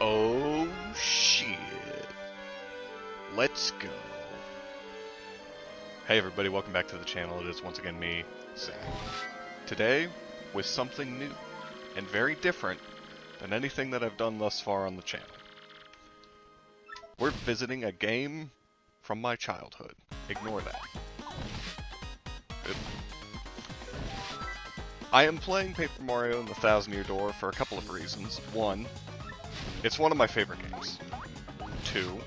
Oh shit. Let's go. Hey everybody, welcome back to the channel. It is once again me, Zach. Today, with something new and very different than anything that I've done thus far on the channel. We're visiting a game from my childhood. Ignore that. Good. I am playing Paper Mario and the Thousand Year Door for a couple of reasons. One, it's one of my favorite games. Two,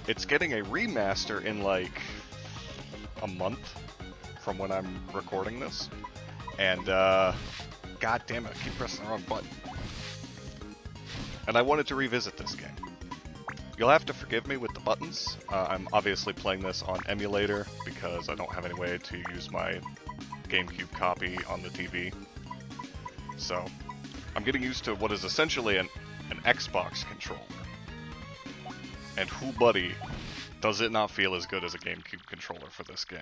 it's getting a remaster in like a month from when I'm recording this. And god damn it, I keep pressing the wrong button. And I wanted to revisit this game. You'll have to forgive me with the buttons. I'm obviously playing this on emulator because I don't have any way to use my GameCube copy on the TV. So, I'm getting used to what is essentially an Xbox controller. And whoo buddy, does it not feel as good as a GameCube controller for this game.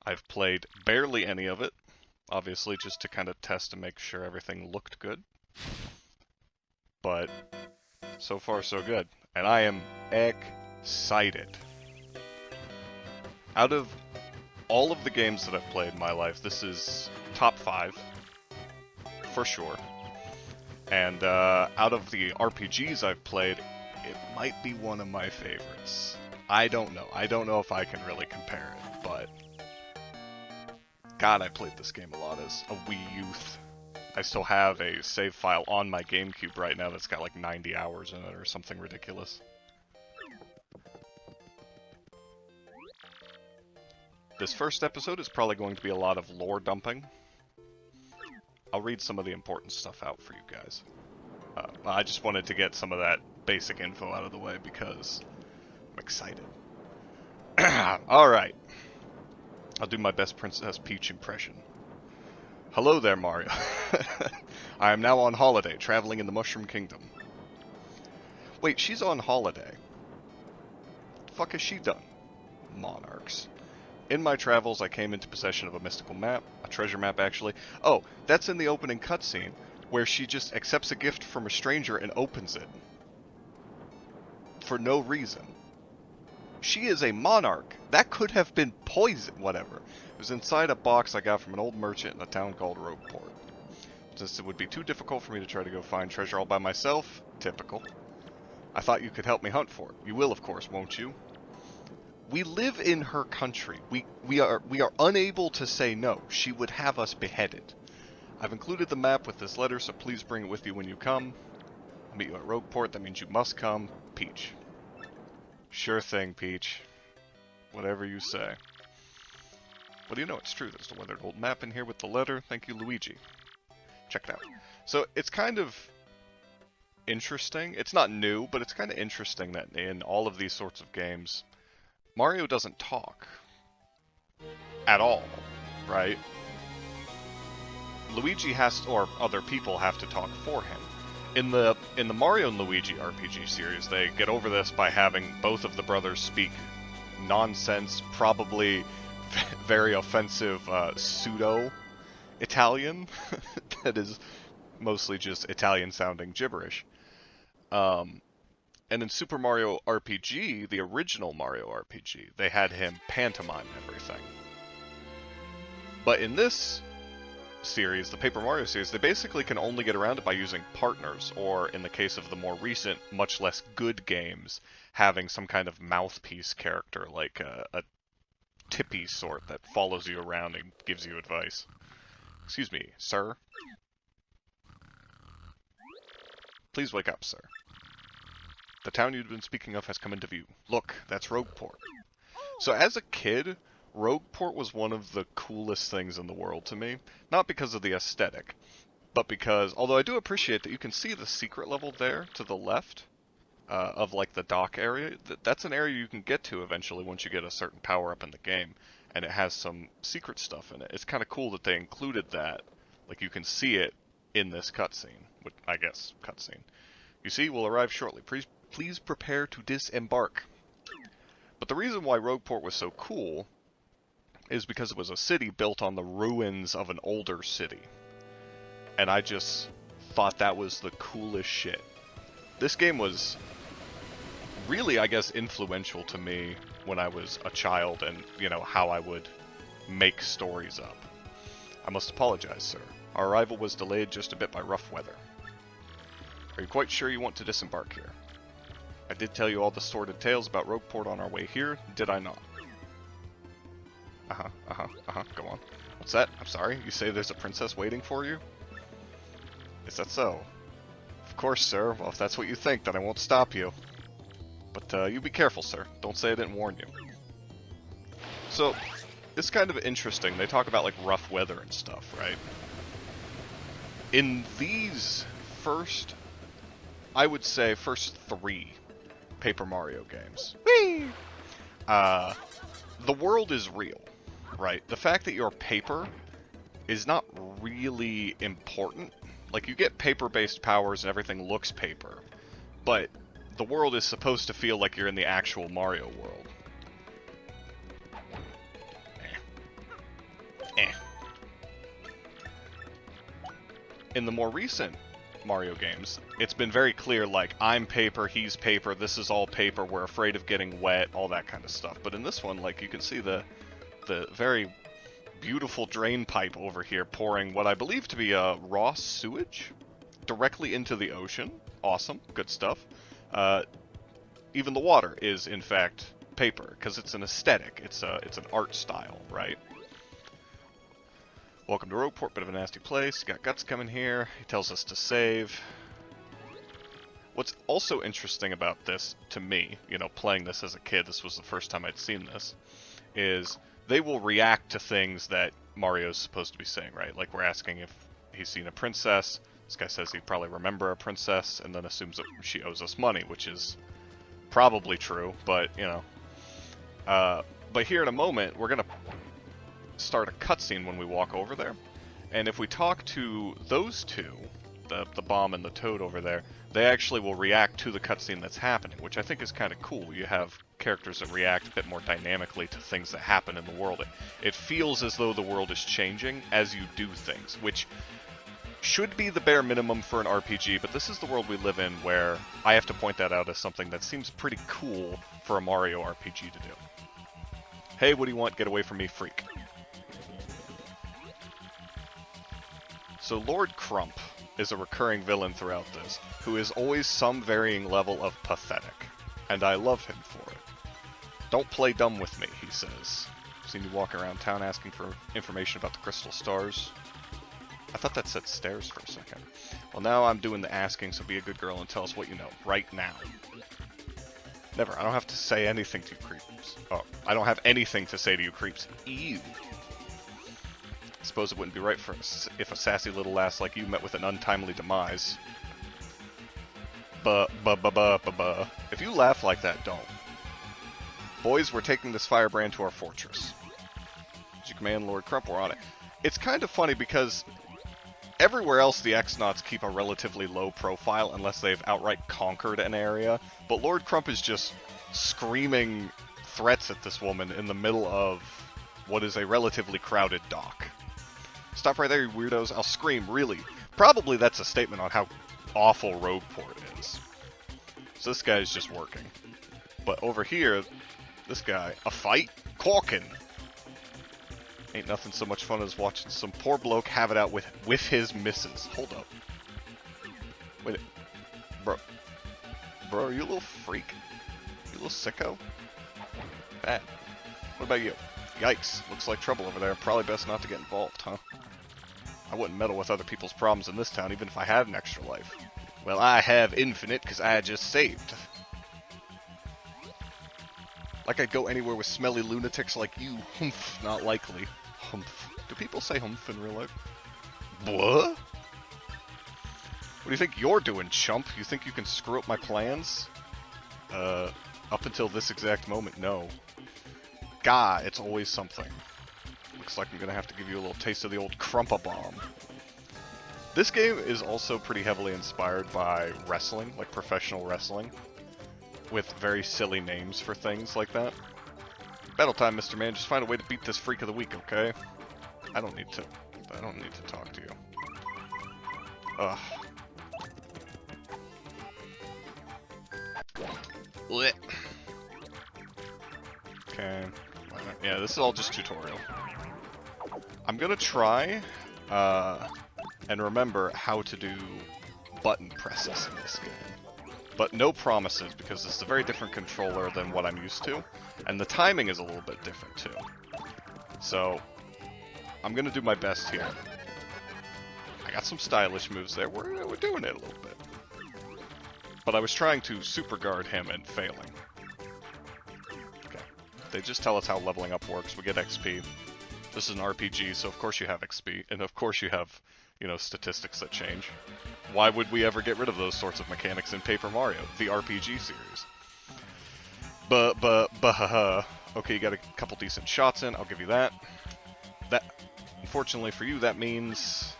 I've played barely any of it, obviously just to kind of test and make sure everything looked good. But so far so good, and I am excited. Out of all of the games that I've played in my life, this is top 5, for sure. And out of the RPGs I've played, it might be one of my favorites. I don't know. I don't know if I can really compare it, but God, I played this game a lot as a Wii youth. I still have a save file on my GameCube right now that's got like 90 hours in it or something ridiculous. This first episode is probably going to be a lot of lore dumping. I'll read some of the important stuff out for you guys. I just wanted to get some of that basic info out of the way because I'm excited. Alright. I'll do my best Princess Peach impression. Hello there, Mario. I am now on holiday, traveling in the Mushroom Kingdom. Wait, she's on holiday. What the fuck has she done? Monarchs. In my travels, I came into possession of a mystical map, a treasure map actually. Oh, that's in the opening cutscene, where she just accepts a gift from a stranger and opens it. For no reason. She is a monarch. That could have been poison, whatever. It was inside a box I got from an old merchant in a town called Rogueport. Since it would be too difficult for me to try to go find treasure all by myself, typical, I thought you could help me hunt for it. You will, of course, won't you? We live in her country. We are unable to say no. She would have us beheaded. I've included the map with this letter, so please bring it with you when you come. I'll meet you at Rogueport. That means you must come. Peach. Sure thing, Peach. Whatever you say. What do you know? It's true. There's the weathered old map in here with the letter. Thank you, Luigi. Check it out. So it's kind of interesting. It's not new, but it's kind of interesting that in all of these sorts of games, Mario doesn't talk at all, right? Luigi has to, or other people have to talk for him. In the Mario and Luigi RPG series, they get over this by having both of the brothers speak nonsense, probably very offensive pseudo-Italian that is mostly just Italian-sounding gibberish. And in Super Mario RPG, the original Mario RPG, they had him pantomime everything. But in this series, the Paper Mario series, they basically can only get around it by using partners, or in the case of the more recent, much less good games, having some kind of mouthpiece character, like a Tippy sort that follows you around and gives you advice. Excuse me, sir? Please wake up, sir. The town you've been speaking of has come into view. Look, that's Rogueport. So as a kid, Rogueport was one of the coolest things in the world to me. Not because of the aesthetic, but because, although I do appreciate that you can see the secret level there to the left of like the dock area. That's an area you can get to eventually once you get a certain power up in the game. And it has some secret stuff in it. It's kind of cool that they included that. Like you can see it in this cutscene. I guess, cutscene. You see, we'll arrive shortly. Please prepare to disembark. But the reason why Rogueport was so cool is because it was a city built on the ruins of an older city. And I just thought that was the coolest shit. This game was really, I guess, influential to me when I was a child and, you know, how I would make stories up. I must apologize, sir. Our arrival was delayed just a bit by rough weather. Are you quite sure you want to disembark here? I did tell you all the sordid tales about Rogueport on our way here, did I not? Go on. What's that? I'm sorry, you say there's a princess waiting for you? Is that so? Of course, sir. Well, if that's what you think, then I won't stop you. But you be careful, sir. Don't say I didn't warn you. So, it's kind of interesting. They talk about, like, rough weather and stuff, right? In these first, I would say, first 3 Paper Mario games, whee! The world is real, right? The fact that you're paper is not really important. Like, you get paper-based powers and everything looks paper, but the world is supposed to feel like you're in the actual Mario world. In the more recent Mario games, it's been very clear, like, I'm paper, he's paper, this is all paper, we're afraid of getting wet, all that kind of stuff. But in this one, like, you can see the very beautiful drain pipe over here pouring what I believe to be raw sewage directly into the ocean. Awesome, good stuff. Even the water is, in fact, paper, because it's an aesthetic, it's an art style, right? Welcome to Rogueport, bit of a nasty place. Got Guts coming here. He tells us to save. What's also interesting about this, to me, you know, playing this as a kid, this was the first time I'd seen this, is they will react to things that Mario's supposed to be saying, right? Like we're asking if he's seen a princess. This guy says he'd probably remember a princess, and then assumes that she owes us money, which is probably true, but, you know. But here in a moment, we're going to start a cutscene when we walk over there. And if we talk to those two, the bomb and the toad over there, they actually will react to the cutscene that's happening, which I think is kind of cool. You have characters that react a bit more dynamically to things that happen in the world. It feels as though the world is changing as you do things, which should be the bare minimum for an RPG, but this is the world we live in where I have to point that out as something that seems pretty cool for a Mario RPG to do. Hey, what do you want? Get away from me, freak. So Lord Crump is a recurring villain throughout this, who is always some varying level of pathetic, and I love him for it. Don't play dumb with me, he says. I've seen you walk around town asking for information about the crystal stars. I thought that said stairs for a second. Well, now I'm doing the asking, so be a good girl and tell us what you know, right now. Never, I don't have to say anything to you creeps. Oh, I don't have anything to say to you creeps. Ew. I suppose it wouldn't be right for if a sassy little lass like you met with an untimely demise. If you laugh like that, don't. Boys, we're taking this firebrand to our fortress. Did you command Lord Crump? We're on it. It's kind of funny because everywhere else the X-Nauts keep a relatively low profile unless they've outright conquered an area, but Lord Crump is just screaming threats at this woman in the middle of what is a relatively crowded dock. Stop right there, you weirdos. I'll scream, really. Probably that's a statement on how awful Rogueport is. So this guy is just working. But over here, this guy, a fight? Corkin! Ain't nothing so much fun as watching some poor bloke have it out with his missus. Hold up. Wait a... Bro, are you a little freak? You a little sicko? Bad. What about you? Yikes. Looks like trouble over there. Probably best not to get involved, huh? I wouldn't meddle with other people's problems in this town, even if I had an extra life. Well, I have infinite, because I just saved. Like I'd go anywhere with smelly lunatics like you. Humph, not likely. Humph. Do people say humph in real life? What? What do you think you're doing, chump? You think you can screw up my plans? Up until this exact moment, no. Gah, it's always something. Looks like I'm gonna have to give you a little taste of the old Crumpa-Bomb. This game is also pretty heavily inspired by wrestling, like professional wrestling, with very silly names for things like that. Battle time, Mr. Man. Just find a way to beat this freak of the week, okay? I don't need to talk to you. Ugh. Blech. Okay. Yeah, this is all just tutorial. I'm gonna try and remember how to do button presses in this game. But no promises, because it's a very different controller than what I'm used to, and the timing is a little bit different too. So, I'm gonna do my best here. I got some stylish moves there, we're doing it a little bit. But I was trying to super guard him and failing. Okay, they just tell us how leveling up works, we get XP. This is an RPG, so of course you have XP, and of course you have, you know, statistics that change. Why would we ever get rid of those sorts of mechanics in Paper Mario, the RPG series? Okay, you got a couple decent shots in, I'll give you that. Unfortunately for you, that means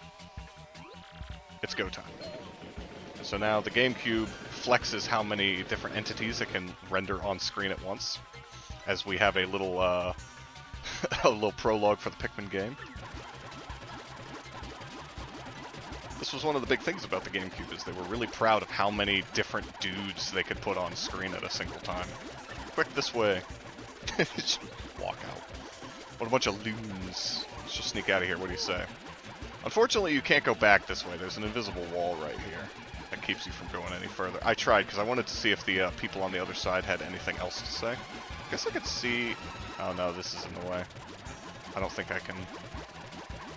it's go time. So now the GameCube flexes how many different entities it can render on screen at once, as we have a little, a little prologue for the Pikmin game. This was one of the big things about the GameCube, is they were really proud of how many different dudes they could put on screen at a single time. Quick, this way. Just walk out. What a bunch of loons. Let's just sneak out of here, what do you say? Unfortunately, you can't go back this way. There's an invisible wall right here that keeps you from going any further. I tried, because I wanted to see if the people on the other side had anything else to say. I guess I could see... Oh no, this is in the way. I don't think I can...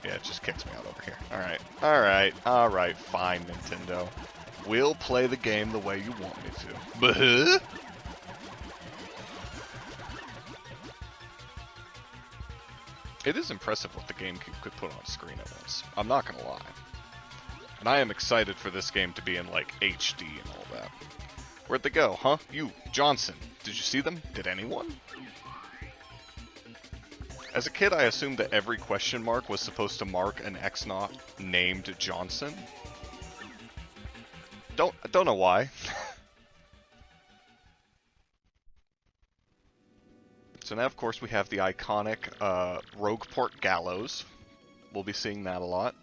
Yeah, it just kicks me out over here. Alright, fine, Nintendo. We'll play the game the way you want me to. Buh-huh? It is impressive what the GameCube could put on screen at once. I'm not gonna lie. And I am excited for this game to be in, like, HD and all that. Where'd they go, huh? You, Johnson. Did you see them? Did anyone? As a kid, I assumed that every question mark was supposed to mark an X-Naut named Johnson. I don't know why. So now, of course, we have the iconic Rogueport Gallows. We'll be seeing that a lot.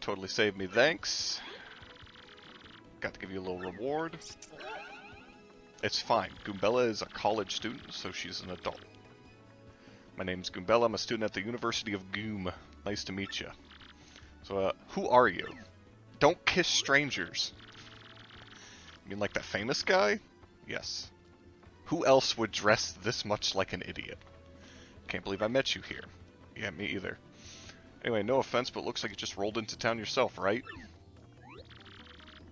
Totally saved me, thanks. Got to give you a little reward. It's fine. Goombella is a college student, so she's an adult. My name's Goombella. I'm a student at the University of Goom. Nice to meet you. So, who are you? Don't kiss strangers. You mean like that famous guy? Yes. Who else would dress this much like an idiot? Can't believe I met you here. Yeah, me either. Anyway, no offense, but looks like you just rolled into town yourself, right?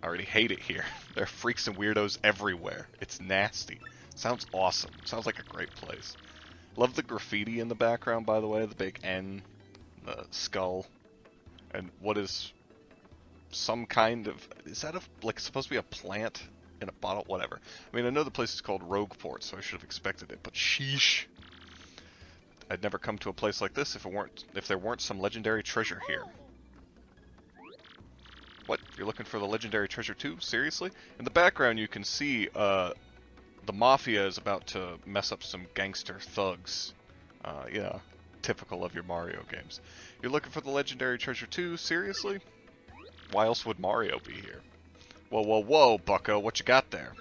I already hate it here. There are freaks and weirdos everywhere. It's nasty. Sounds awesome. Sounds like a great place. Love the graffiti in the background, by the way. The big N, the skull, and what is some kind of... Is that like supposed to be a plant in a bottle? Whatever. I mean, I know the place is called Rogueport, so I should have expected it, but sheesh. I'd never come to a place like this if there weren't some legendary treasure here. What? You're looking for the legendary treasure too? Seriously? In the background you can see the Mafia is about to mess up some gangster thugs. Yeah, typical of your Mario games. You're looking for the legendary treasure too? Seriously? Why else would Mario be here? Whoa, whoa, whoa, bucko, what you got there?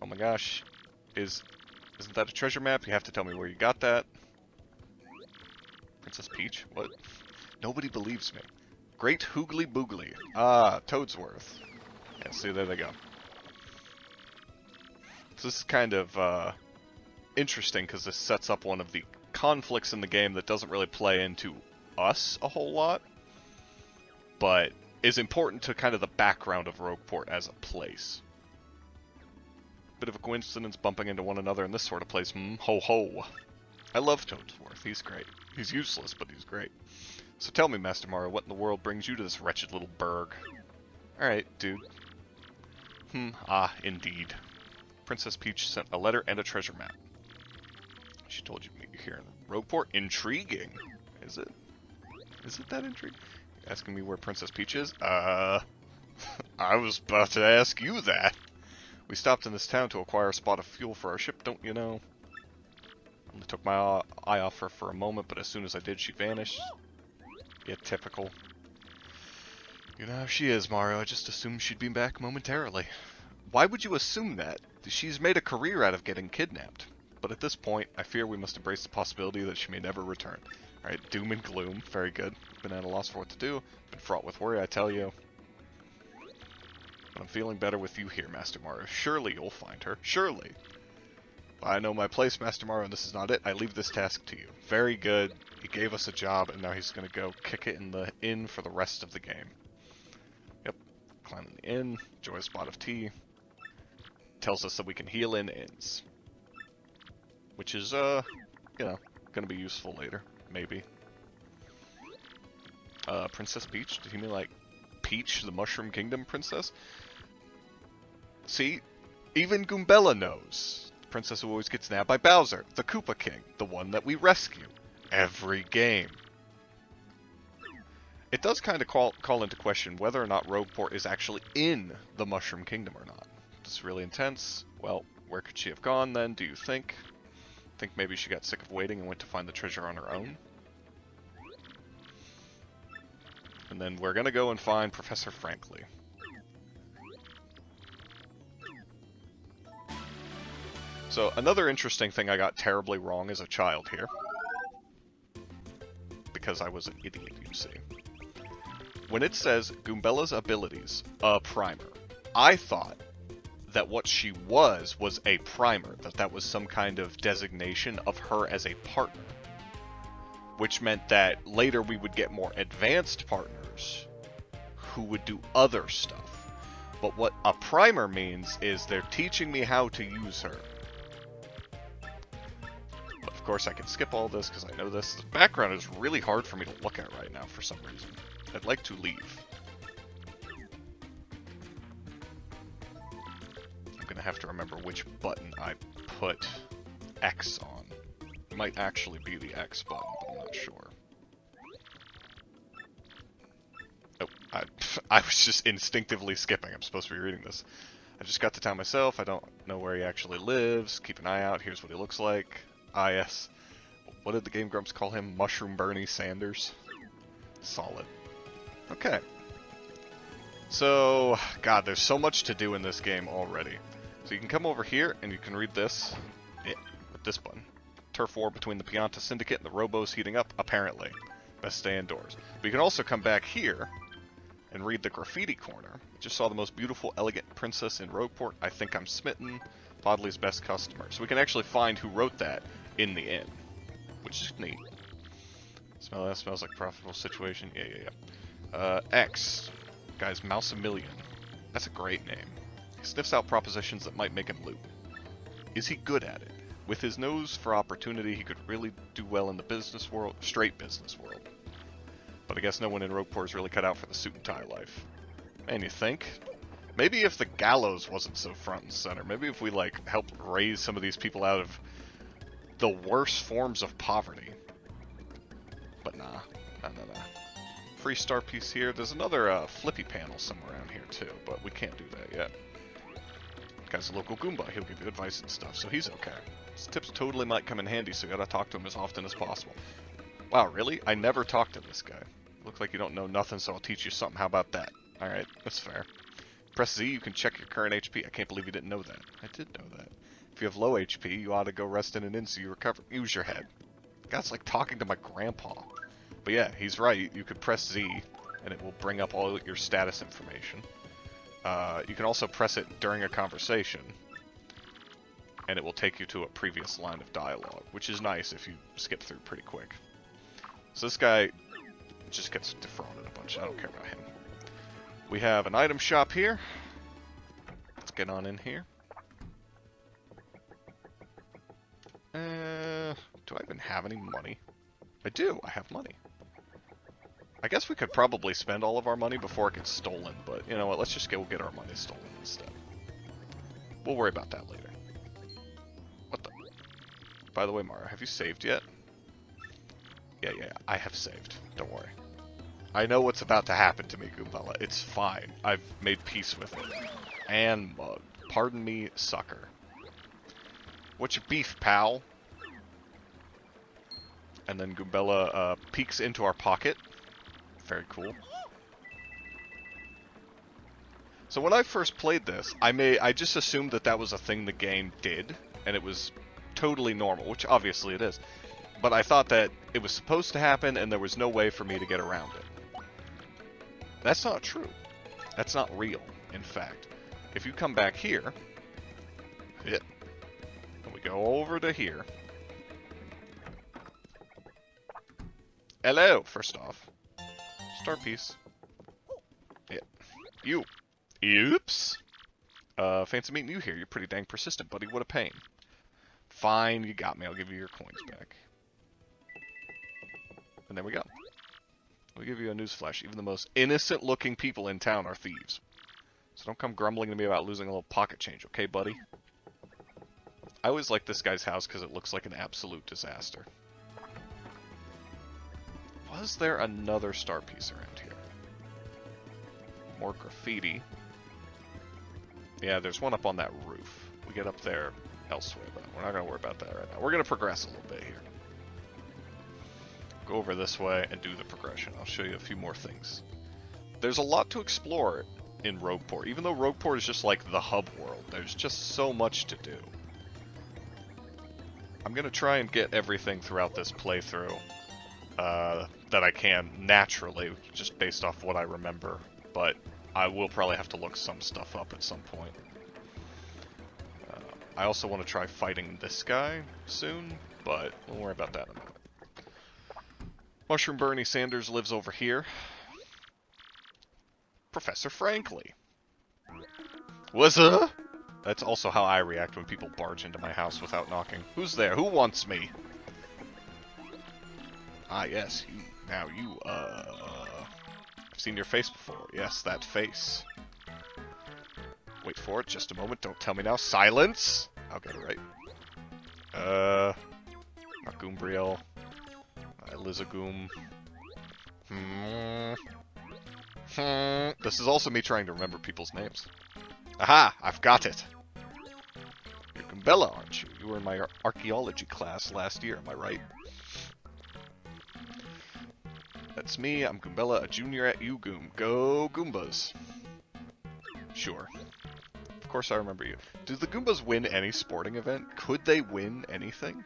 Oh my gosh. Isn't that a treasure map? You have to tell me where you got that. Princess Peach? What? Nobody believes me. Great Hoogly Boogly. Ah, Toadsworth. Yeah, see, there they go. So this is kind of interesting because this sets up one of the conflicts in the game that doesn't really play into us a whole lot, but is important to kind of the background of Rogueport as a place. Bit of a coincidence bumping into one another in this sort of place. Ho ho. I love Toadsworth. He's great. He's useless, but he's great. So tell me, Master Mario, what in the world brings you to this wretched little burg? Alright, dude. Indeed. Princess Peach sent a letter and a treasure map. She told you to meet you here in Rogueport. Intriguing. Is it? Is it that intriguing? You're asking me where Princess Peach is? I was about to ask you that. We stopped in this town to acquire a spot of fuel for our ship, don't you know? Only took my eye off her for a moment, but as soon as I did, she vanished. Yeah, typical. You know how she is, Mario. I just assumed she'd be back momentarily. Why would you assume that? She's made a career out of getting kidnapped. But at this point, I fear we must embrace the possibility that she may never return. Alright, doom and gloom. Very good. Been at a loss for what to do. Been fraught with worry, I tell you. But I'm feeling better with you here, Master Mario. Surely you'll find her. Surely. But I know my place, Master Mario, and this is not it. I leave this task to you. Very good. He gave us a job, and now he's going to go kick it in the inn for the rest of the game. Yep. Climbing the inn. Enjoy a spot of tea. Tells us that we can heal in inns. Which is, you know, going to be useful later. Maybe. Princess Peach? Did he mean, like, Peach, the Mushroom Kingdom princess? See? Even Goombella knows. The princess who always gets nabbed by Bowser, the Koopa King, the one that we rescue. Every game. It does kind of call into question whether or not Rogueport is actually in the Mushroom Kingdom or not. This is really intense. Well, where could she have gone then, do you think? Think maybe she got sick of waiting and went to find the treasure on her own? And then we're gonna go and find Professor Frankly. So, another interesting thing I got terribly wrong as a child here. Because I was an idiot, you see. When it says Goombella's abilities, a primer, I thought that what she was a primer, that was some kind of designation of her as a partner. Which meant that later we would get more advanced partners who would do other stuff. But what a primer means is they're teaching me how to use her. course, I can skip all this because I know this. The background is really hard for me to look at right now for some reason. I'd like to leave. I'm going to have to remember which button I put X on. It might actually be the X button, but I'm not sure. Oh, I was just instinctively skipping. I'm supposed to be reading this. I just got to town myself. I don't know where he actually lives. Keep an eye out. Here's what he looks like. Ah, yes. What did the Game Grumps call him? Mushroom Bernie Sanders? Solid. Okay. So, God, there's so much to do in this game already. So you can come over here and you can read this. Yeah, with this button. Turf war between the Pianta Syndicate and the Robos heating up, apparently. Best stay indoors. But you can also come back here and read the graffiti corner. Just saw the most beautiful, elegant princess in Rogueport. I think I'm smitten. Podley's best customer. So we can actually find who wrote that in the inn, which is neat. Smell that smells like a profitable situation. Yeah. X. Guy's Mousemillion. That's a great name. He sniffs out propositions that might make him loot. Is he good at it? With his nose for opportunity, he could really do well in the business world, straight business world. But I guess no one in Rogueport is really cut out for the suit and tie life. Man, you think? Maybe if the gallows wasn't so front and center, maybe if we, like, helped raise some of these people out of the worst forms of poverty. But nah. Free star piece here. There's another flippy panel somewhere around here, too, but we can't do that yet. Guy's a local Goomba. He'll give you advice and stuff, so he's okay. His tips totally might come in handy, so you gotta talk to him as often as possible. Wow, really? I never talked to this guy. Looks like you don't know nothing, so I'll teach you something. How about that? Alright, that's fair. Press Z, you can check your current HP. I can't believe you didn't know that. I did know that. If you have low HP, you ought to go rest in an inn so you recover. Use your head. God's like talking to my grandpa. But yeah, he's right. You could press Z, and it will bring up all your status information. You can also press it during a conversation, and it will take you to a previous line of dialogue, which is nice if you skip through pretty quick. So this guy just gets defrauded a bunch. I don't care about him. We have an item shop here. Let's get on in here. Do I even have any money? I do. I have money. I guess we could probably spend all of our money before it gets stolen, but you know what? Let's just go get our money stolen instead. We'll worry about that later. What the? By the way, Mara, have you saved yet? Yeah, I have saved. Don't worry. I know what's about to happen to me, Goombella. It's fine. I've made peace with it. And mug. Pardon me, sucker. What's your beef, pal? And then Goombella peeks into our pocket. Very cool. So when I first played this, I just assumed that that was a thing the game did, and it was totally normal, which obviously it is. But I thought that it was supposed to happen, and there was no way for me to get around it. That's not true. That's not real, in fact. If you come back here, and we go over to here. Hello, first off. Star piece. Yeah. You. Oops. Fancy meeting you here. You're pretty dang persistent, buddy. What a pain. Fine, you got me. I'll give you your coins back. And there we go. We'll give you a newsflash. Even the most innocent-looking people in town are thieves. So don't come grumbling to me about losing a little pocket change, okay, buddy? I always like this guy's house because it looks like an absolute disaster. Was there another star piece around here? More graffiti. Yeah, there's one up on that roof. We get up there elsewhere, though. We're not going to worry about that right now. We're going to progress a little bit here. Go over this way and do the progression. I'll show you a few more things. There's a lot to explore in Rogueport. Even though Rogueport is just like the hub world, there's just so much to do. I'm going to try and get everything throughout this playthrough that I can naturally, just based off what I remember. But I will probably have to look some stuff up at some point. I also want to try fighting this guy soon, but we'll worry about that in a minute. Mushroom Bernie Sanders lives over here. Professor Frankly. What's up? That's also how I react when people barge into my house without knocking. Who's there? Who wants me? Ah, yes, you. Now you, I've seen your face before. Yes, that face. Wait for it, just a moment. Don't tell me now. Silence! I'll get it right. Not Goombriel. Elizagoom. This is also me trying to remember people's names. Aha! I've got it! You're Goombella, aren't you? You were in my archaeology class last year, am I right? That's me, I'm Goombella, a junior at UGoom. Go Goombas! Sure. Of course I remember you. Do the Goombas win any sporting event? Could they win anything?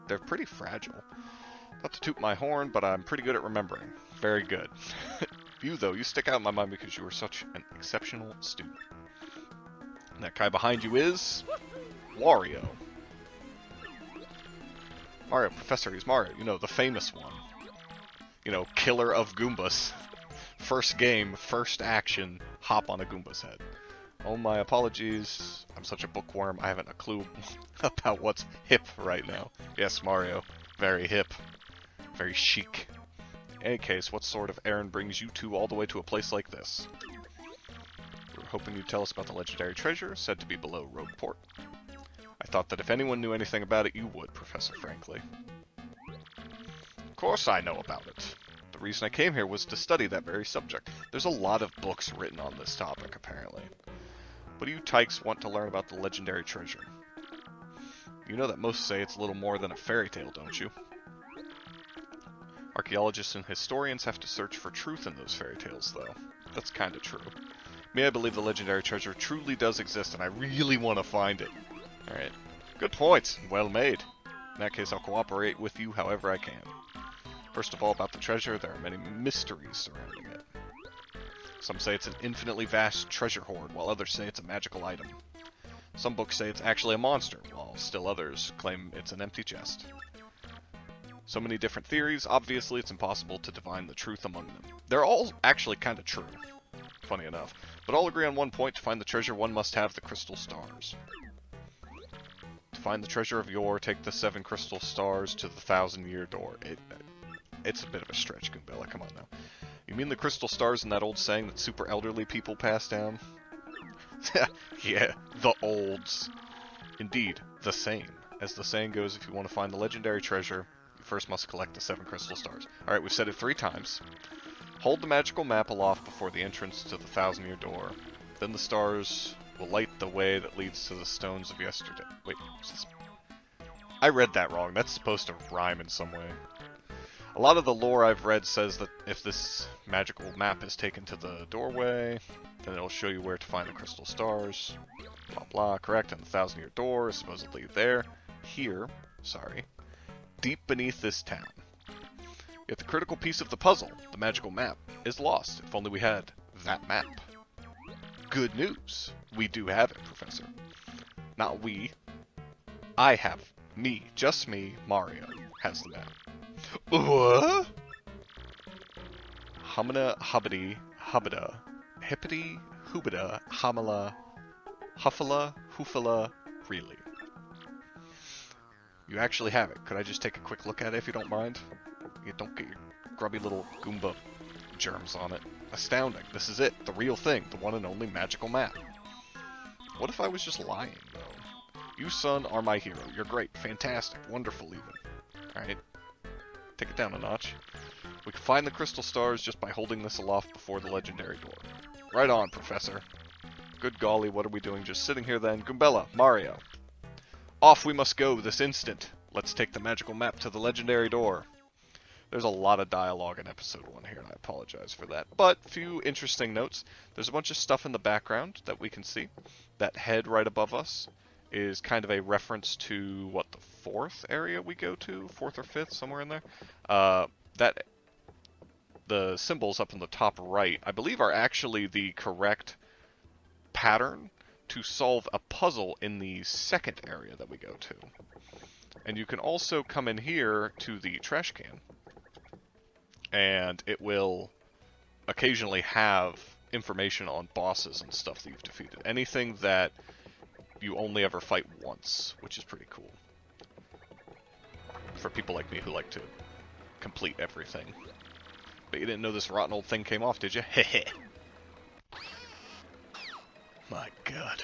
They're pretty fragile. Not to toot my horn, but I'm pretty good at remembering. Very good. You, though, you stick out in my mind because you were such an exceptional student. And that guy behind you is... Wario. Mario, Professor, he's Mario. You know, the famous one. You know, killer of Goombas. First game, first action, hop on a Goomba's head. Oh, my apologies. I'm such a bookworm, I haven't a clue about what's hip right now. Yes, Mario. Very hip. Very chic. In any case, what sort of errand brings you two all the way to a place like this? We were hoping you'd tell us about the legendary treasure, said to be below Rogueport. I thought that if anyone knew anything about it, you would, Professor Frankly. Of course I know about it. The reason I came here was to study that very subject. There's a lot of books written on this topic, apparently. What do you tykes want to learn about the legendary treasure? You know that most say it's little more than a fairy tale, don't you? Archaeologists and historians have to search for truth in those fairy tales, though. That's kinda true. Me, I believe the legendary treasure truly does exist, and I really want to find it. Alright. Good point. Well made. In that case, I'll cooperate with you however I can. First of all, about the treasure, there are many mysteries surrounding it. Some say it's an infinitely vast treasure hoard, while others say it's a magical item. Some books say it's actually a monster, while still others claim it's an empty chest. So many different theories, obviously it's impossible to divine the truth among them. They're all actually kind of true, funny enough. But all agree on one point: to find the treasure, one must have the crystal stars. To find the treasure of yore, take the 7 crystal stars to the 1,000-year door. It's a bit of a stretch, Goombella, come on now. You mean the crystal stars in that old saying that super elderly people pass down? Yeah, the olds. Indeed, the same. As the saying goes, if you want to find the legendary treasure, you first must collect the 7 crystal stars. Alright, we've said it 3 times. Hold the magical map aloft before the entrance to the 1,000-year door. Then the stars will light the way that leads to the stones of yesterday. Wait, what's this? I read that wrong. That's supposed to rhyme in some way. A lot of the lore I've read says that if this magical map is taken to the doorway, then it'll show you where to find the crystal stars. Blah blah, correct, and the 1,000-year door is supposedly there. Here, sorry. Deep beneath this town. Yet the critical piece of the puzzle, the magical map, is lost. If only we had that map. Good news. We do have it, Professor. Not we. I have. Me. Just me, Mario, has the map. What? Humana, hubbity, hubbida, hippity, hoobida, hamala, huffala, hoofala, really. You actually have it. Could I just take a quick look at it if you don't mind? You don't get your grubby little Goomba germs on it. Astounding. This is it. The real thing. The one and only magical map. What if I was just lying, though? You, son, are my hero. You're great. Fantastic. Wonderful, even. Alright. Take it down a notch. We can find the crystal stars just by holding this aloft before the legendary door. Right on, Professor. Good golly, what are we doing just sitting here then? Goombella, Mario. Off we must go this instant. Let's take the magical map to the legendary door. There's a lot of dialogue in episode 1 here, and I apologize for that. But, few interesting notes. There's a bunch of stuff in the background that we can see. That head right above us is kind of a reference to, what, the 4th area we go to? 4th or 5th, somewhere in there? The symbols up in the top right, I believe, are actually the correct pattern to solve a puzzle in the 2nd area that we go to. And you can also come in here to the trash can, and it will occasionally have information on bosses and stuff that you've defeated. Anything that you only ever fight once, which is pretty cool. For people like me who like to complete everything. But you didn't know this rotten old thing came off, did you? Heh. My god.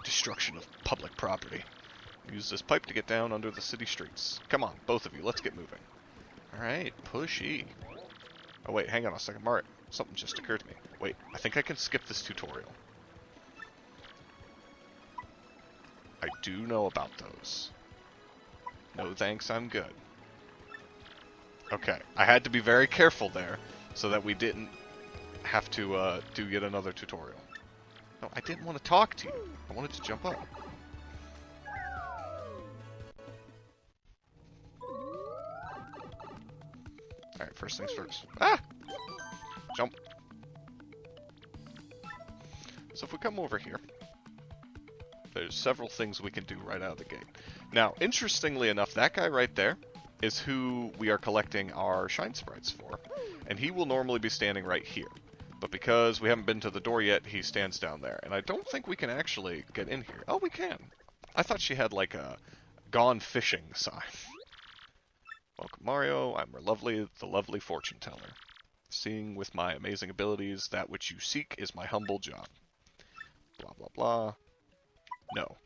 Destruction of public property. Use this pipe to get down under the city streets. Come on, both of you, let's get moving. Alright, pushy. Oh wait, hang on a second, Mario. Something just occurred to me. Wait, I think I can skip this tutorial. I do know about those. No thanks, I'm good. Okay, I had to be very careful there so that we didn't have to do yet another tutorial. No, I didn't want to talk to you. I wanted to jump up. Alright, first things first. Ah! Jump. So if we come over here, there's several things we can do right out of the gate. Now, interestingly enough, that guy right there is who we are collecting our shine sprites for. And he will normally be standing right here. But because we haven't been to the door yet, he stands down there. And I don't think we can actually get in here. Oh, we can. I thought she had like a gone fishing sign. Welcome, Mario. I'm the lovely fortune teller. Seeing with my amazing abilities that which you seek is my humble job. Blah, blah, blah. No.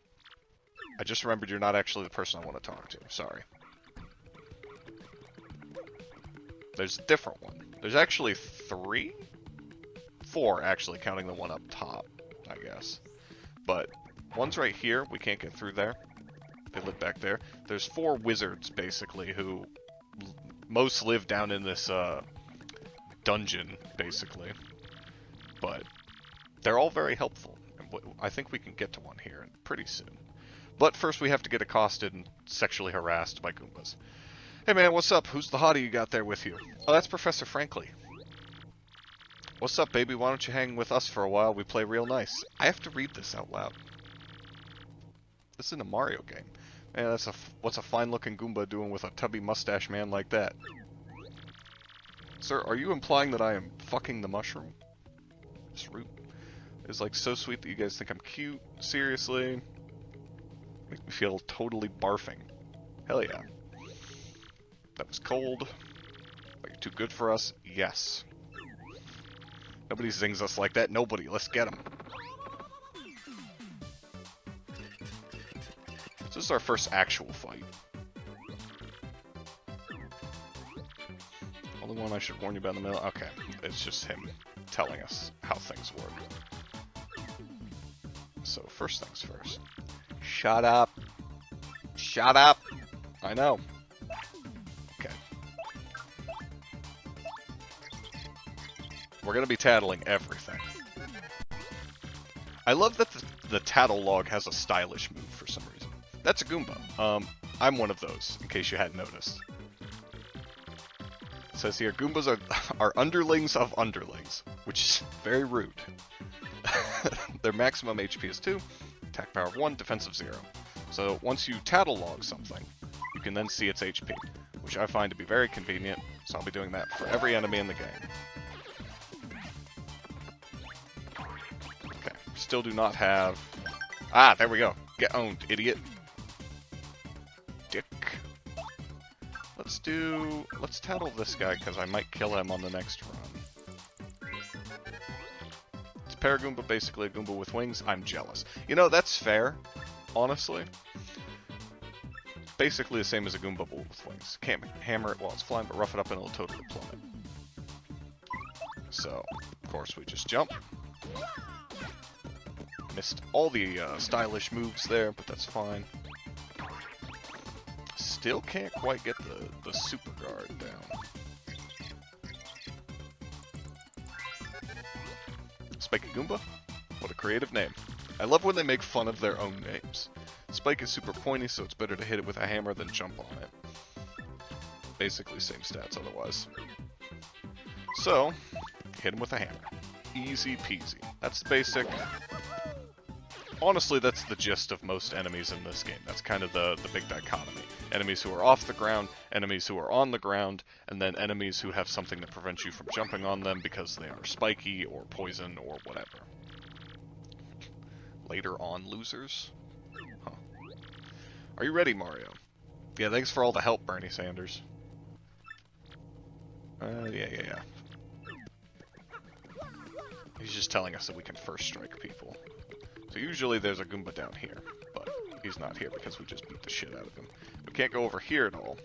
I just remembered you're not actually the person I want to talk to. Sorry. There's a different one. There's actually 3? 4, actually, counting the one up top, I guess. But one's right here. We can't get through there. They live back there. There's 4 wizards, basically, who most live down in this dungeon, basically. But they're all very helpful. And I think we can get to one here pretty soon. But first we have to get accosted and sexually harassed by Goombas. Hey man, what's up? Who's the hottie you got there with you? Oh, that's Professor Frankly. What's up, baby? Why don't you hang with us for a while? We play real nice. I have to read this out loud. This isn't a Mario game. Man, what's a fine-looking Goomba doing with a tubby mustache man like that? Sir, are you implying that I am fucking the mushroom? This root is like so sweet that you guys think I'm cute. Seriously? Make me feel totally barfing. Hell yeah. That was cold. Are you too good for us? Yes. Nobody zings us like that. Nobody. Let's get him. So this is our first actual fight. Only one I should warn you about in the middle. Okay. It's just him telling us how things work. So first things first. Shut up. Shut up. I know. Okay. We're going to be tattling everything. I love that the tattle log has a stylish move for some reason. That's a Goomba. I'm one of those, in case you hadn't noticed. It says here, Goombas are underlings of underlings, which is very rude. Their maximum HP is 2, attack power of 1, defense of 0. So once you tattle log something, you can then see its HP, which I find to be very convenient, so I'll be doing that for every enemy in the game. Okay, still do not have... Ah, there we go. Get owned, idiot. Dick. Let's tattle this guy, because I might kill him on the next run. It's Paragoomba, basically a Goomba with wings. I'm jealous. You know, that's fair, honestly. Basically the same as a Goomba with wings. Can't hammer it while it's flying, but rough it up and it'll totally plummet. So, of course, we just jump. Missed all the stylish moves there, but that's fine. Still can't quite get the super guard down. Spike Goomba? What a creative name. I love when they make fun of their own names. Spike is super pointy, so it's better to hit it with a hammer than jump on it. Basically same stats otherwise. So, hit him with a hammer. Easy peasy. That's the basic. Honestly, that's the gist of most enemies in this game. That's kind of the big dichotomy. Enemies who are off the ground, enemies who are on the ground, and then enemies who have something that prevents you from jumping on them because they are spiky or poison or whatever. Later on, losers? Huh. Are you ready, Mario? Yeah, thanks for all the help, Bernie Sanders. Yeah. He's just telling us that we can first strike people. So usually there's a Goomba down here, but he's not here because we just beat the shit out of him. We can't go over here at all.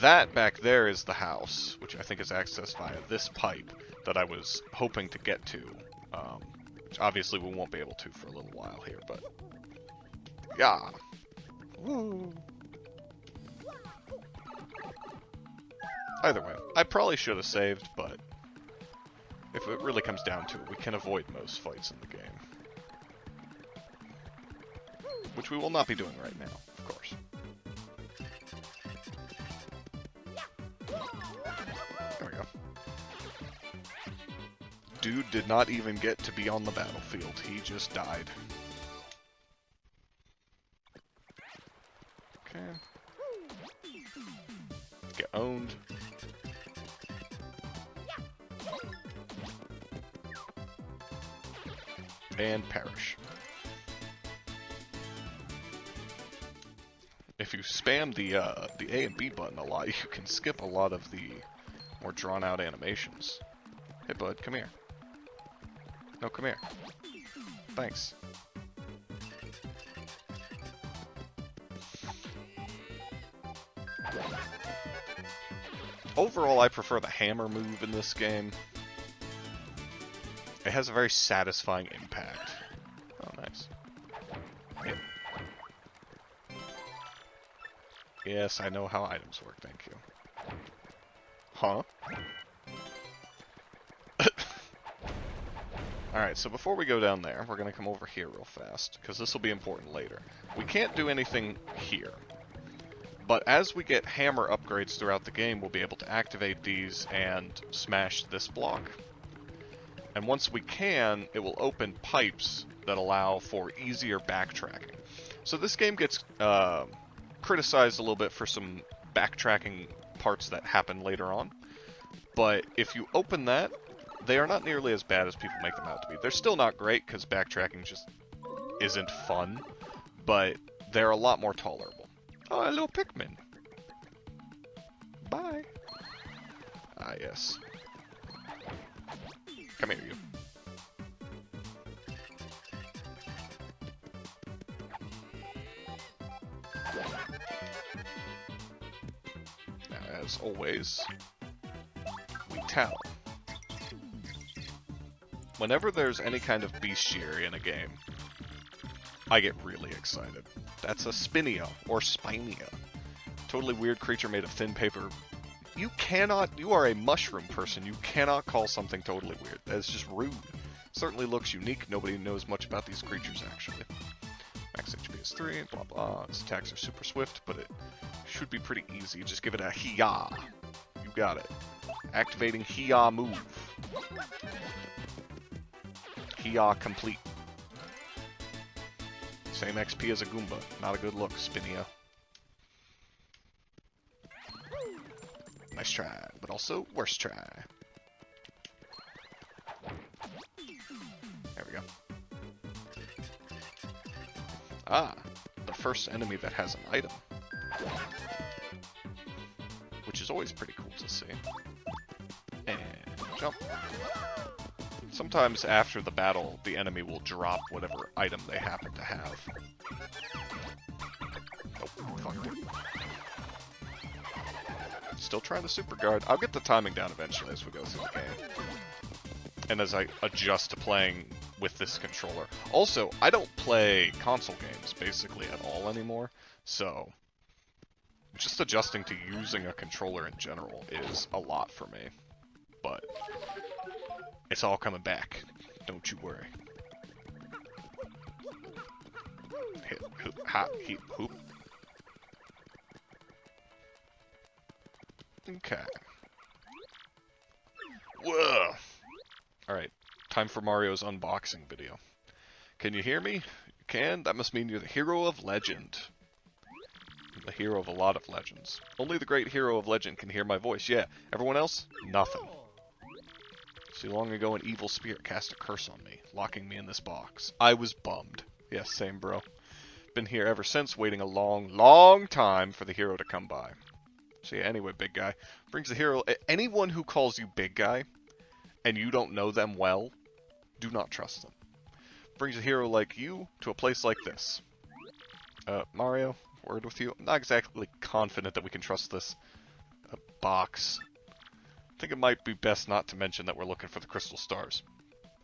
That back there is the house, which I think is accessed via this pipe that I was hoping to get to. Which obviously we won't be able to for a little while here, but... Yeah! Woo! Either way, I probably should have saved, but... if it really comes down to it, we can avoid most fights in the game. Which we will not be doing right now, of course. There we go. Dude did not even get to be on the battlefield. He just died. Okay. Get owned. And perish. If you spam the A and B button a lot, you can skip a lot of the more drawn-out animations. Hey, bud, come here. No, come here. Thanks. Overall, I prefer the hammer move in this game. It has a very satisfying impact. Oh, nice. Yeah. Yes, I know how items work, thank you. Huh? Alright, so before we go down there, we're going to come over here real fast, because this will be important later. We can't do anything here. But as we get hammer upgrades throughout the game, we'll be able to activate these and smash this block. And once we can, it will open pipes that allow for easier backtracking. So this game gets criticized a little bit for some backtracking parts that happen later on. But if you open that, they are not nearly as bad as people make them out to be. They're still not great, because backtracking just isn't fun. But they're a lot more tolerable. Oh, hello, Pikmin. Bye. Ah, yes. Come here, you. As always, we tell. Whenever there's any kind of bestiary in a game, I get really excited. That's a Spinia, or Spinia. Totally weird creature made of thin paper. You are a mushroom person, you cannot call something totally weird. That's just rude. Certainly looks unique, nobody knows much about these creatures actually. Max HP is 3, blah blah, its attacks are super swift, but it should be pretty easy. Just give it a Hiya. You got it. Activating Hiya move. Hiya complete. Same XP as a Goomba. Not a good look, Spinia. Nice try, but also worst try. There we go. Ah, the first enemy that has an item. Which is always pretty cool to see. And jump. Sometimes after the battle, the enemy will drop whatever item they happen to have. Oh, fucked it. Still trying the super guard. I'll get the timing down eventually as we go through the game. And as I adjust to playing with this controller. Also, I don't play console games basically at all anymore, so just adjusting to using a controller in general is a lot for me. But it's all coming back. Don't you worry. Hit, hoop, hop, heap, hoop. Okay. Whoa! Alright, time for Mario's unboxing video. Can you hear me? You can? That must mean you're the hero of legend. I'm the hero of a lot of legends. Only the great hero of legend can hear my voice. Yeah, everyone else? Nothing. See, long ago an evil spirit cast a curse on me, locking me in this box. I was bummed. Yes, same bro. Been here ever since, waiting a long, long time for the hero to come by. So yeah, anyway, big guy. Brings a hero... Anyone who calls you big guy, and you don't know them well, do not trust them. Brings a hero like you to a place like this. Mario, word with you. I'm not exactly confident that we can trust this box. I think it might be best not to mention that we're looking for the crystal stars.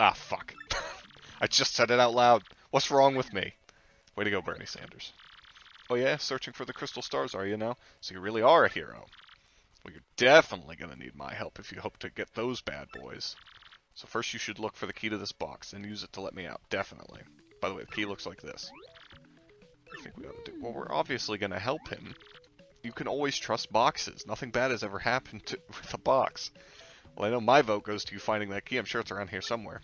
Ah, fuck. I just said it out loud. What's wrong with me? Way to go, Bernie Sanders. Oh yeah, searching for the crystal stars, are you now? So you really are a hero. Well, you're definitely going to need my help if you hope to get those bad boys. So first you should look for the key to this box, and use it to let me out. Definitely. By the way, the key looks like this. I think we ought to do... Well, we're obviously going to help him. You can always trust boxes. Nothing bad has ever happened with a box. Well, I know my vote goes to you finding that key. I'm sure it's around here somewhere.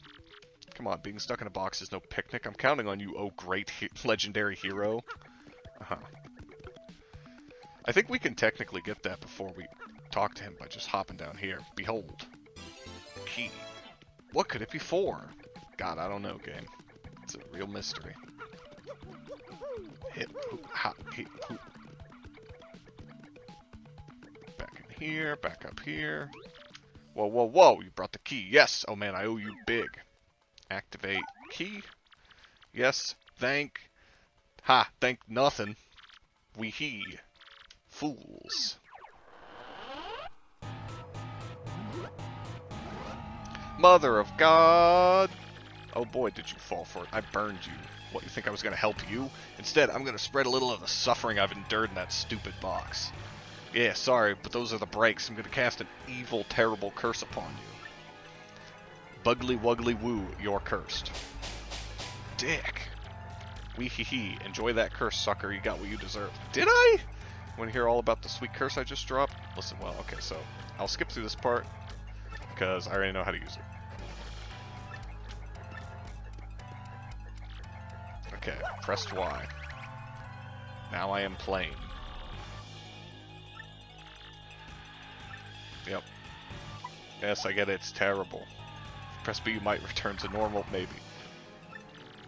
Come on, being stuck in a box is no picnic. I'm counting on you, oh great legendary hero. Uh-huh. I think we can technically get that before we talk to him by just hopping down here. Behold. Key. What could it be for? God, I don't know, game. It's a real mystery. Hip, poop, hop, hip, poop. Back in here, back up here. Whoa, whoa, whoa, you brought the key. Yes! Oh man, I owe you big. Activate key. Yes, thank. Ha, thank nothing. We he. Fools. Mother of God! Oh boy, did you fall for it. I burned you. What, you think I was going to help you? Instead, I'm going to spread a little of the suffering I've endured in that stupid box. Yeah, sorry, but those are the breaks. I'm going to cast an evil, terrible curse upon you. Buggly wuggly woo, you're cursed. Dick. Wee hee hee. Enjoy that curse, sucker. You got what you deserve. Did I? Want to hear all about the sweet curse I just dropped? Listen, well, okay, so I'll skip through this part because I already know how to use it. Okay, pressed Y. Now I am playing. Yep. Yes, I get it. It's terrible. Press B, you might return to normal, maybe.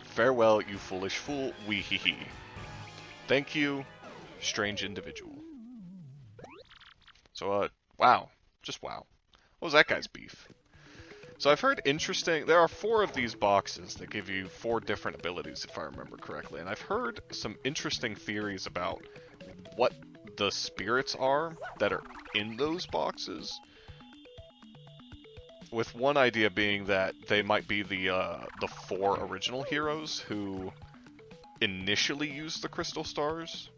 Farewell, you foolish fool. Wee hee hee. Thank you, strange individual. So, wow. Just wow. What was that guy's beef? So I've heard interesting... There are 4 of these boxes that give you 4 different abilities, if I remember correctly. And I've heard some interesting theories about what the spirits are that are in those boxes. With one idea being that they might be the 4 original heroes who initially used the crystal stars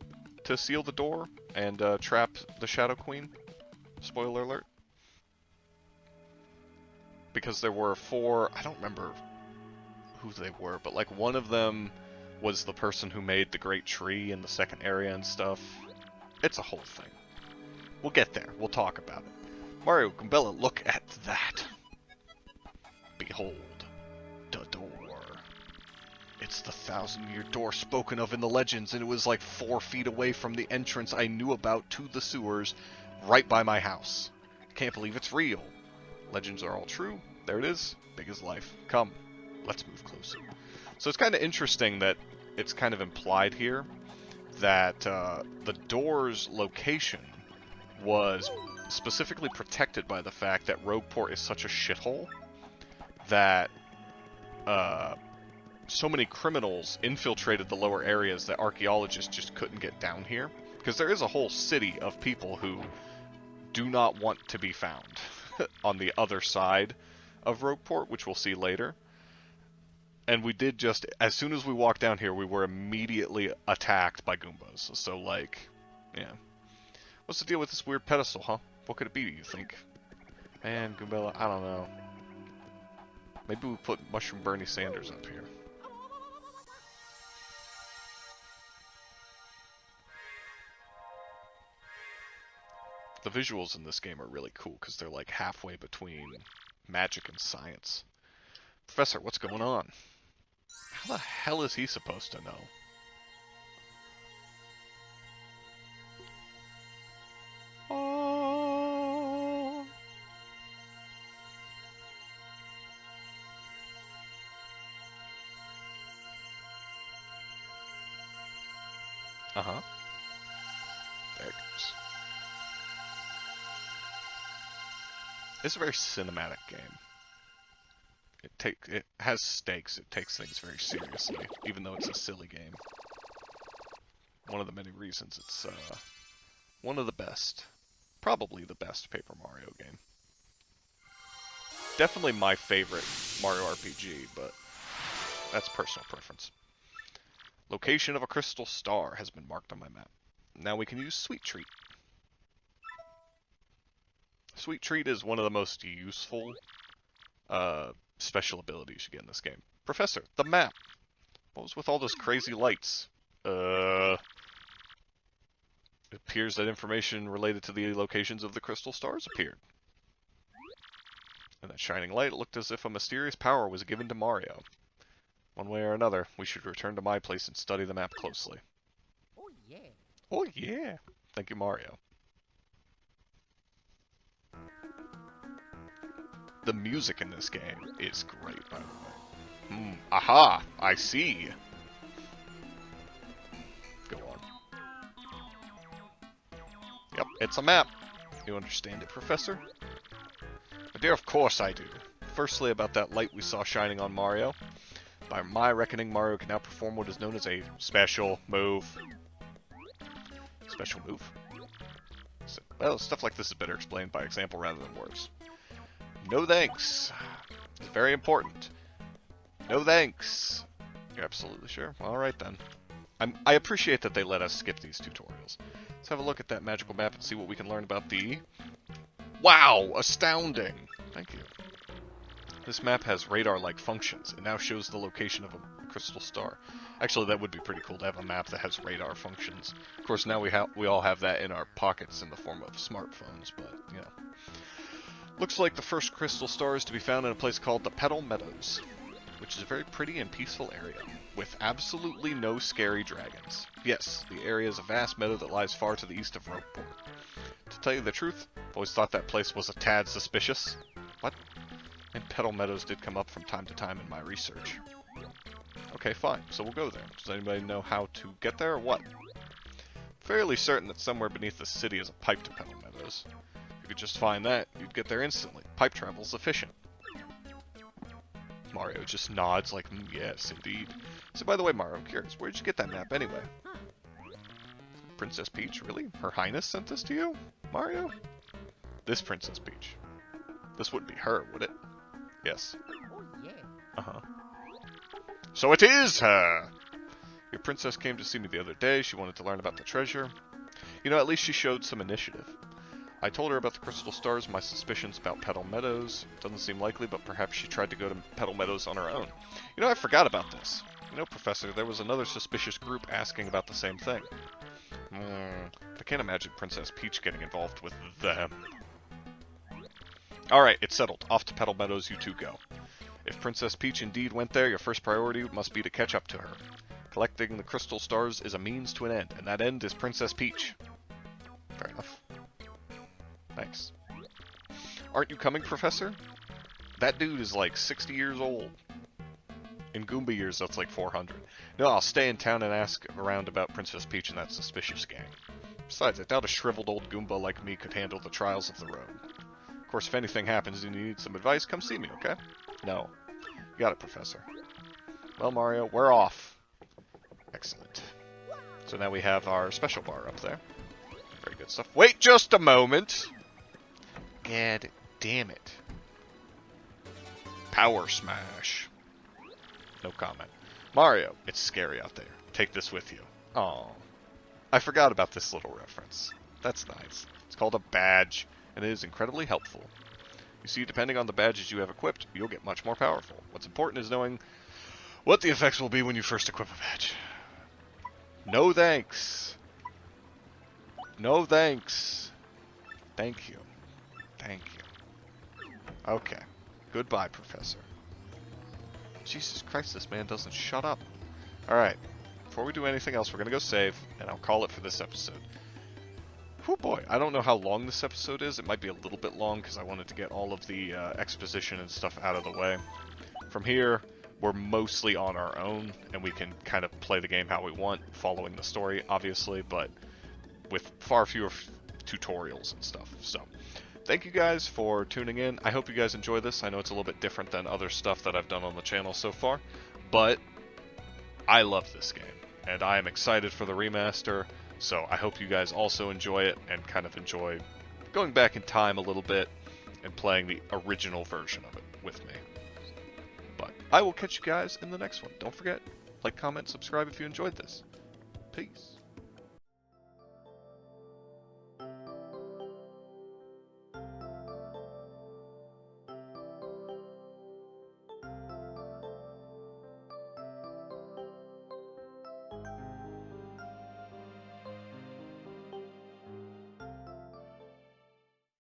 to seal the door and trap the Shadow Queen. Spoiler alert. Because there were 4, I don't remember who they were, but like one of them was the person who made the great tree in the second area and stuff. It's a whole thing. We'll get there. We'll talk about it. Mario, Goombella, look at that. Behold, the door. It's the 1,000-year door spoken of in the legends, and it was like 4 feet away from the entrance I knew about to the sewers, right by my house. Can't believe it's real. Legends are all true. There it is. Big as life. Come, let's move closer. So it's kind of interesting that it's kind of implied here that the door's location was specifically protected by the fact that Rogueport is such a shithole that so many criminals infiltrated the lower areas that archaeologists just couldn't get down here. Because there is a whole city of people who do not want to be found on the other side of Rogueport, which we'll see later. And we did just, as soon as we walked down here, we were immediately attacked by Goombas. So, like, yeah. What's the deal with this weird pedestal, huh? What could it be, you think? Man, Goombella, I don't know. Maybe we put Mushroom Bernie Sanders up here. The visuals in this game are really cool because they're like halfway between magic and science. Professor, what's going on? How the hell is he supposed to know? Oh. Uh-huh. There it goes. It's a very cinematic game. It has stakes. It takes things very seriously, even though it's a silly game. One of the many reasons it's one of the best, probably the best Paper Mario game. Definitely my favorite Mario RPG, but that's personal preference. Location of a crystal star has been marked on my map. Now we can use Sweet Treat. Sweet Treat is one of the most useful special abilities you get in this game. Professor, the map. What was with all those crazy lights? It appears that information related to the locations of the crystal stars appeared. In that shining light, it looked as if a mysterious power was given to Mario. One way or another, we should return to my place and study the map closely. Oh yeah. Oh yeah. Thank you, Mario. The music in this game is great, by the way. Aha! I see! Go on. Yep, it's a map. You understand it, Professor? My dear, of course I do. Firstly, about that light we saw shining on Mario. By my reckoning, Mario can now perform what is known as a special move. Special move? Well, stuff like this is better explained by example rather than words. No thanks. It's very important. No thanks. You're absolutely sure? Alright then. I appreciate that they let us skip these tutorials. Let's have a look at that magical map and see what we can learn about the... Wow! Astounding! Thank you. This map has radar-like functions. It now shows the location of a crystal star. Actually, that would be pretty cool to have a map that has radar functions. Of course, now we all have that in our pockets in the form of smartphones, but, you know. Looks like the first crystal star is to be found in a place called the Petal Meadows, which is a very pretty and peaceful area, with absolutely no scary dragons. Yes, the area is a vast meadow that lies far to the east of Ropeport. To tell you the truth, I've always thought that place was a tad suspicious. What? And Petal Meadows did come up from time to time in my research. Okay, fine, so we'll go there. Does anybody know how to get there or what? Fairly certain that somewhere beneath the city is a pipe to Petal Meadows. If you could just find that, you'd get there instantly. Pipe travel's efficient. Mario just nods like, yes, indeed. So by the way, Mario, I'm curious, where'd you get that map anyway? Princess Peach? Really? Her Highness sent this to you? Mario? This Princess Peach. This wouldn't be her, would it? Yes. Oh yeah. Uh-huh. So it is her! Your princess came to see me the other day. She wanted to learn about the treasure. You know, at least she showed some initiative. I told her about the crystal stars, my suspicions about Petal Meadows. Doesn't seem likely, but perhaps she tried to go to Petal Meadows on her own. You know, I forgot about this. You know, Professor, there was another suspicious group asking about the same thing. I can't imagine Princess Peach getting involved with them. Alright, it's settled. Off to Petal Meadows you two go. If Princess Peach indeed went there, your first priority must be to catch up to her. Collecting the crystal stars is a means to an end, and that end is Princess Peach. Fair enough. Thanks. Aren't you coming, Professor? That dude is like 60 years old. In Goomba years, that's like 400. No, I'll stay in town and ask around about Princess Peach and that suspicious gang. Besides, I doubt a shriveled old Goomba like me could handle the trials of the road. Of course, if anything happens and you need some advice, come see me, okay? No. You got it, Professor. Well, Mario, we're off. Excellent. So now we have our special bar up there. Very good stuff. Wait just a moment! God damn it. Power Smash. No comment. Mario, it's scary out there. Take this with you. Aw. I forgot about this little reference. That's nice. It's called a badge, and it is incredibly helpful. You see, depending on the badges you have equipped, you'll get much more powerful. What's important is knowing what the effects will be when you first equip a badge. No thanks. No thanks. Thank you. Thank you. Okay. Goodbye, Professor. Jesus Christ, this man doesn't shut up. Alright. Before we do anything else, we're going to go save, and I'll call it for this episode. Oh boy, I don't know how long this episode is. It might be a little bit long because I wanted to get all of the exposition and stuff out of the way. From here, we're mostly on our own, and we can kind of play the game how we want, following the story, obviously, but with far fewer tutorials and stuff. So, thank you guys for tuning in. I hope you guys enjoy this. I know it's a little bit different than other stuff that I've done on the channel so far, but I love this game, and I am excited for the remaster, so I hope you guys also enjoy it and kind of enjoy going back in time a little bit and playing the original version of it with me. But I will catch you guys in the next one. Don't forget, like, comment, subscribe if you enjoyed this. Peace.